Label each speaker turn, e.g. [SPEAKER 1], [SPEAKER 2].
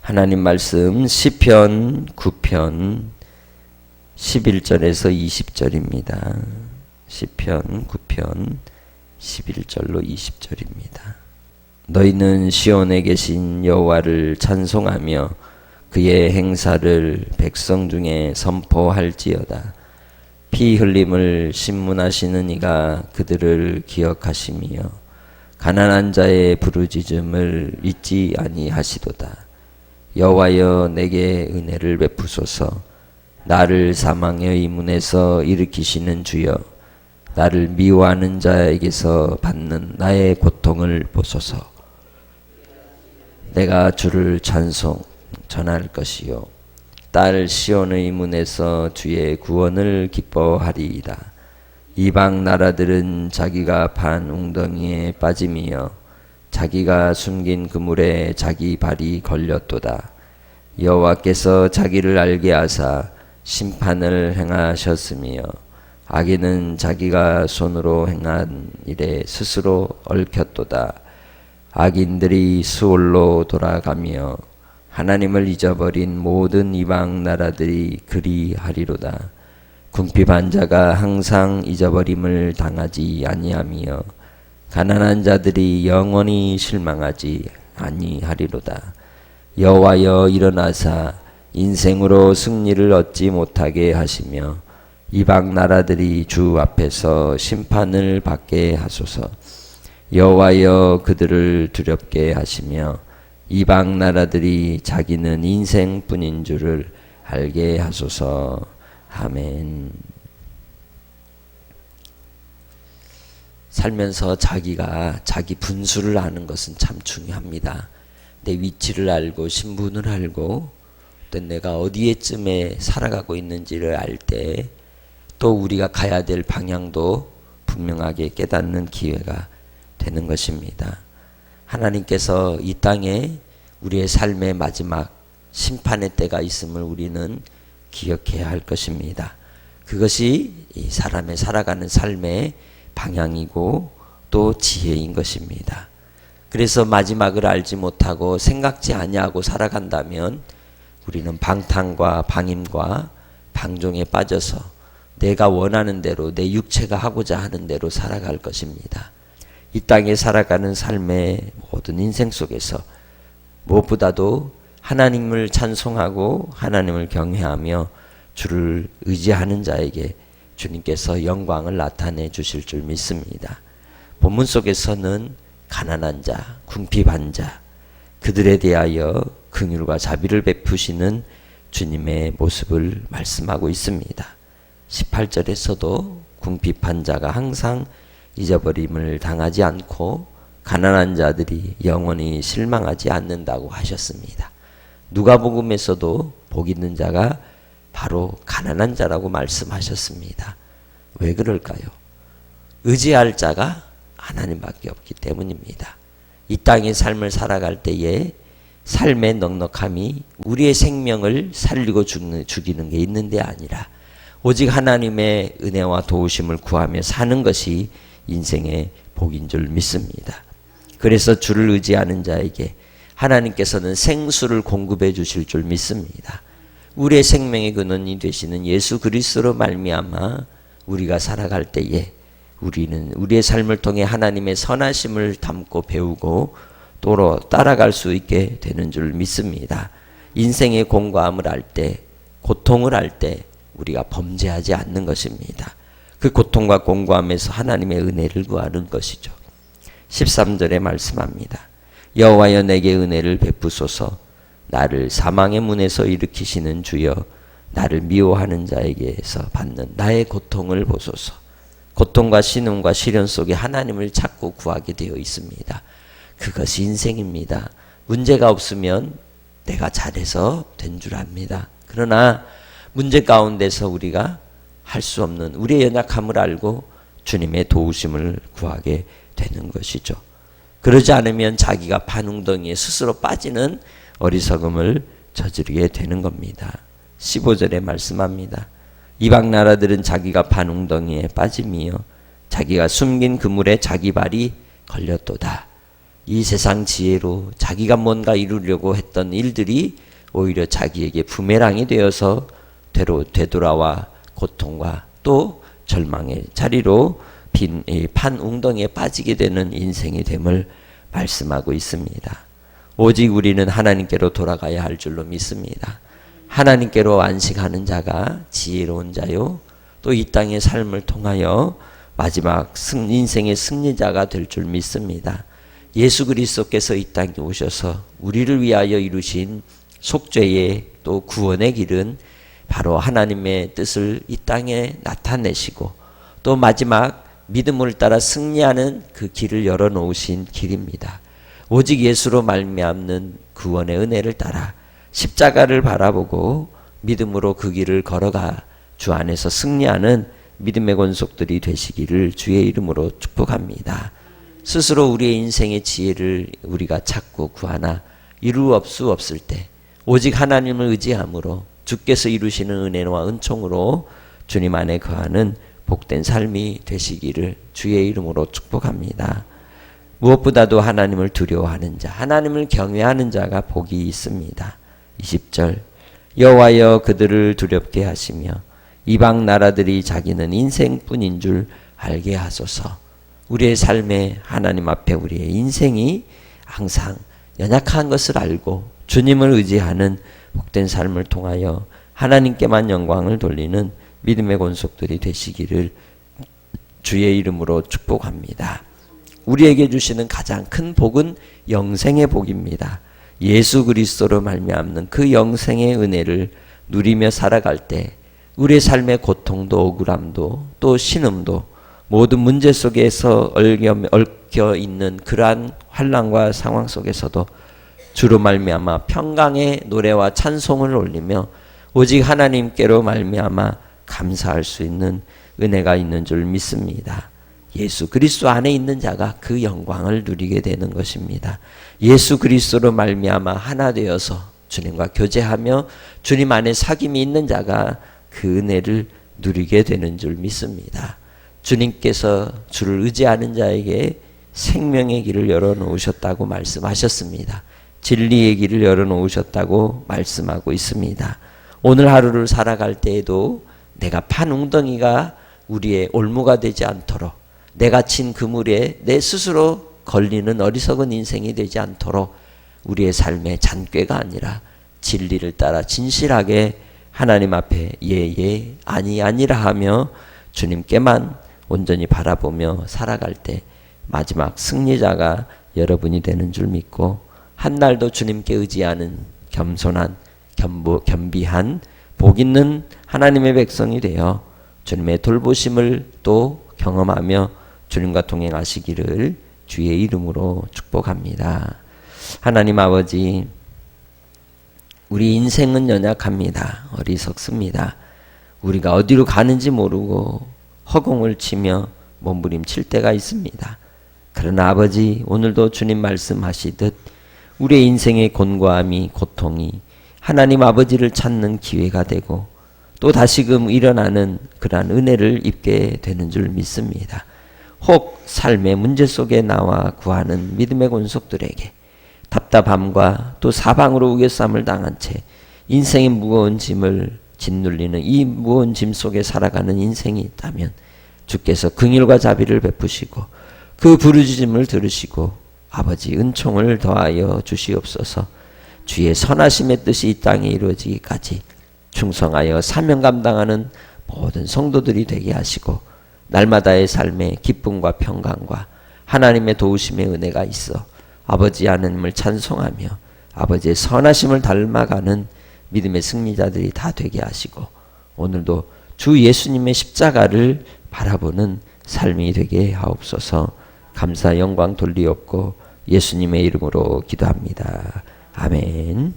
[SPEAKER 1] 하나님 말씀 시편 9편 11절에서 20절입니다. 시편 9편 11절로 20절입니다. 너희는 시온에 계신 여호와를 찬송하며 그의 행사를 백성 중에 선포할지어다. 피 흘림을 신문하시는 이가 그들을 기억하시며 가난한 자의 부르짖음을 잊지 아니하시도다. 여호와여 내게 은혜를 베푸소서. 나를 사망의 문에서 일으키시는 주여, 나를 미워하는 자에게서 받는 나의 고통을 보소서. 내가 주를 찬송 전할 것이요, 딸 시온의 문에서 주의 구원을 기뻐하리이다. 이방 나라들은 자기가 판 웅덩이에 빠짐이여 자기가 숨긴 그물에 자기 발이 걸렸도다. 여호와께서 자기를 알게 하사 심판을 행하셨으며 악인은 자기가 손으로 행한 일에 스스로 얽혔도다. 악인들이 수올로 돌아가며 하나님을 잊어버린 모든 이방 나라들이 그리하리로다. 궁핍한 자가 항상 잊어버림을 당하지 아니하며 가난한 자들이 영원히 실망하지 아니하리로다. 여호와여 일어나사 인생으로 승리를 얻지 못하게 하시며 이방 나라들이 주 앞에서 심판을 받게 하소서. 여호와여 그들을 두렵게 하시며 이방 나라들이 자기는 인생뿐인 줄을 알게 하소서. 아멘. 살면서 자기가 자기 분수를 아는 것은 참 중요합니다. 내 위치를 알고 신분을 알고 또 내가 어디에쯤에 살아가고 있는지를 알 때 또 우리가 가야 될 방향도 분명하게 깨닫는 기회가 되는 것입니다. 하나님께서 이 땅에 우리의 삶의 마지막 심판의 때가 있음을 우리는 기억해야 할 것입니다. 그것이 이 사람의 살아가는 삶의 방향이고 또 지혜인 것입니다. 그래서 마지막을 알지 못하고 생각지 아니하고 살아간다면 우리는 방탕과 방임과 방종에 빠져서 내가 원하는 대로 내 육체가 하고자 하는 대로 살아갈 것입니다. 이 땅에 살아가는 삶의 모든 인생 속에서 무엇보다도 하나님을 찬송하고 하나님을 경외하며 주를 의지하는 자에게 주님께서 영광을 나타내 주실 줄 믿습니다. 본문 속에서는 가난한 자, 궁핍한 자, 그들에 대하여 긍휼과 자비를 베푸시는 주님의 모습을 말씀하고 있습니다. 18절에서도 궁핍한 자가 항상 잊어버림을 당하지 않고 가난한 자들이 영원히 실망하지 않는다고 하셨습니다. 누가복음에서도 복 있는 자가 바로 가난한 자라고 말씀하셨습니다. 왜 그럴까요? 의지할 자가 하나님밖에 없기 때문입니다. 이 땅의 삶을 살아갈 때에 삶의 넉넉함이 우리의 생명을 살리고 죽이는 게 있는 데 아니라 오직 하나님의 은혜와 도우심을 구하며 사는 것이 인생의 복인 줄 믿습니다. 그래서 주를 의지하는 자에게 하나님께서는 생수를 공급해 주실 줄 믿습니다. 우리의 생명의 근원이 되시는 예수 그리스도로 말미암아 우리가 살아갈 때에 우리는 우리의 삶을 통해 하나님의 선하심을 담고 배우고 또 따라갈 수 있게 되는 줄 믿습니다. 인생의 공고함을 알 때, 고통을 알 때 우리가 범죄하지 않는 것입니다. 그 고통과 공고함에서 하나님의 은혜를 구하는 것이죠. 13절에 말씀합니다. 여호와여 내게 은혜를 베푸소서. 나를 사망의 문에서 일으키시는 주여, 나를 미워하는 자에게서 받는 나의 고통을 보소서. 고통과 신음과 시련 속에 하나님을 찾고 구하게 되어 있습니다. 그것이 인생입니다. 문제가 없으면 내가 잘해서 된 줄 압니다. 그러나 문제 가운데서 우리가 할 수 없는 우리의 연약함을 알고 주님의 도우심을 구하게 되는 것이죠. 그러지 않으면 자기가 판 웅덩이에 스스로 빠지는 어리석음을 저지르게 되는 겁니다. 15절에 말씀합니다. 이방 나라들은 자기가 판 웅덩이에 빠짐이요 자기가 숨긴 그물에 자기 발이 걸렸도다. 이 세상 지혜로 자기가 뭔가 이루려고 했던 일들이 오히려 자기에게 부메랑이 되어서 되돌아와 고통과 또 절망의 자리로 판 웅덩이에 빠지게 되는 인생이 됨을 말씀하고 있습니다. 오직 우리는 하나님께로 돌아가야 할 줄로 믿습니다. 하나님께로 안식하는 자가 지혜로운 자요, 또 이 땅의 삶을 통하여 마지막 인생의 승리자가 될 줄 믿습니다. 예수 그리스도께서 이 땅에 오셔서 우리를 위하여 이루신 속죄의 또 구원의 길은 바로 하나님의 뜻을 이 땅에 나타내시고 또 마지막 믿음을 따라 승리하는 그 길을 열어놓으신 길입니다. 오직 예수로 말미암는 구원의 은혜를 따라 십자가를 바라보고 믿음으로 그 길을 걸어가 주 안에서 승리하는 믿음의 권속들이 되시기를 주의 이름으로 축복합니다. 스스로 우리의 인생의 지혜를 우리가 찾고 구하나 이룰 수 없을 때 오직 하나님을 의지함으로 주께서 이루시는 은혜와 은총으로 주님 안에 거하는 복된 삶이 되시기를 주의 이름으로 축복합니다. 무엇보다도 하나님을 두려워하는 자, 하나님을 경외하는 자가 복이 있습니다. 20절 여호와여 그들을 두렵게 하시며 이방 나라들이 자기는 인생뿐인 줄 알게 하소서. 우리의 삶에 하나님 앞에 우리의 인생이 항상 연약한 것을 알고 주님을 의지하는 복된 삶을 통하여 하나님께만 영광을 돌리는 믿음의 권속들이 되시기를 주의 이름으로 축복합니다. 우리에게 주시는 가장 큰 복은 영생의 복입니다. 예수 그리스도로 말미암는 그 영생의 은혜를 누리며 살아갈 때 우리의 삶의 고통도 억울함도 또 신음도 모든 문제 속에서 얽혀 있는 그러한 환난과 상황 속에서도 주로 말미암아 평강의 노래와 찬송을 올리며 오직 하나님께로 말미암아 감사할 수 있는 은혜가 있는 줄 믿습니다. 예수 그리스도 안에 있는 자가 그 영광을 누리게 되는 것입니다. 예수 그리스도로 말미암아 하나 되어서 주님과 교제하며 주님 안에 사귐이 있는 자가 그 은혜를 누리게 되는 줄 믿습니다. 주님께서 주를 의지하는 자에게 생명의 길을 열어놓으셨다고 말씀하셨습니다. 진리의 길을 열어놓으셨다고 말씀하고 있습니다. 오늘 하루를 살아갈 때에도 내가 판 웅덩이가 우리의 올무가 되지 않도록, 내가 친 그물에 내 스스로 걸리는 어리석은 인생이 되지 않도록 우리의 삶의 잔꾀가 아니라 진리를 따라 진실하게 하나님 앞에 예 아니 아니라 하며 주님께만 온전히 바라보며 살아갈 때 마지막 승리자가 여러분이 되는 줄 믿고 한날도 주님께 의지하는 겸손한 겸비한 복 있는 하나님의 백성이 되어 주님의 돌보심을 또 경험하며 주님과 동행하시기를 주의 이름으로 축복합니다. 하나님 아버지, 우리 인생은 연약합니다. 어리석습니다. 우리가 어디로 가는지 모르고 허공을 치며 몸부림칠 때가 있습니다. 그러나 아버지, 오늘도 주님 말씀하시듯 우리의 인생의 곤고함이, 고통이 하나님 아버지를 찾는 기회가 되고 또 다시금 일어나는 그러한 은혜를 입게 되는 줄 믿습니다. 혹 삶의 문제 속에 나와 구하는 믿음의 권속들에게 답답함과 또 사방으로 우겨쌈을 당한 채 인생의 무거운 짐을 짓눌리는 이 무거운 짐 속에 살아가는 인생이 있다면 주께서 긍휼과 자비를 베푸시고 그 부르짖음을 들으시고 아버지 은총을 더하여 주시옵소서. 주의 선하심의 뜻이 이 땅에 이루어지기까지 충성하여 사명 감당하는 모든 성도들이 되게 하시고 날마다의 삶에 기쁨과 평강과 하나님의 도우심의 은혜가 있어 아버지 하나님을 찬송하며 아버지의 선하심을 닮아가는 믿음의 승리자들이 다 되게 하시고 오늘도 주 예수님의 십자가를 바라보는 삶이 되게 하옵소서. 감사 영광 돌리옵고 예수님의 이름으로 기도합니다. 아멘.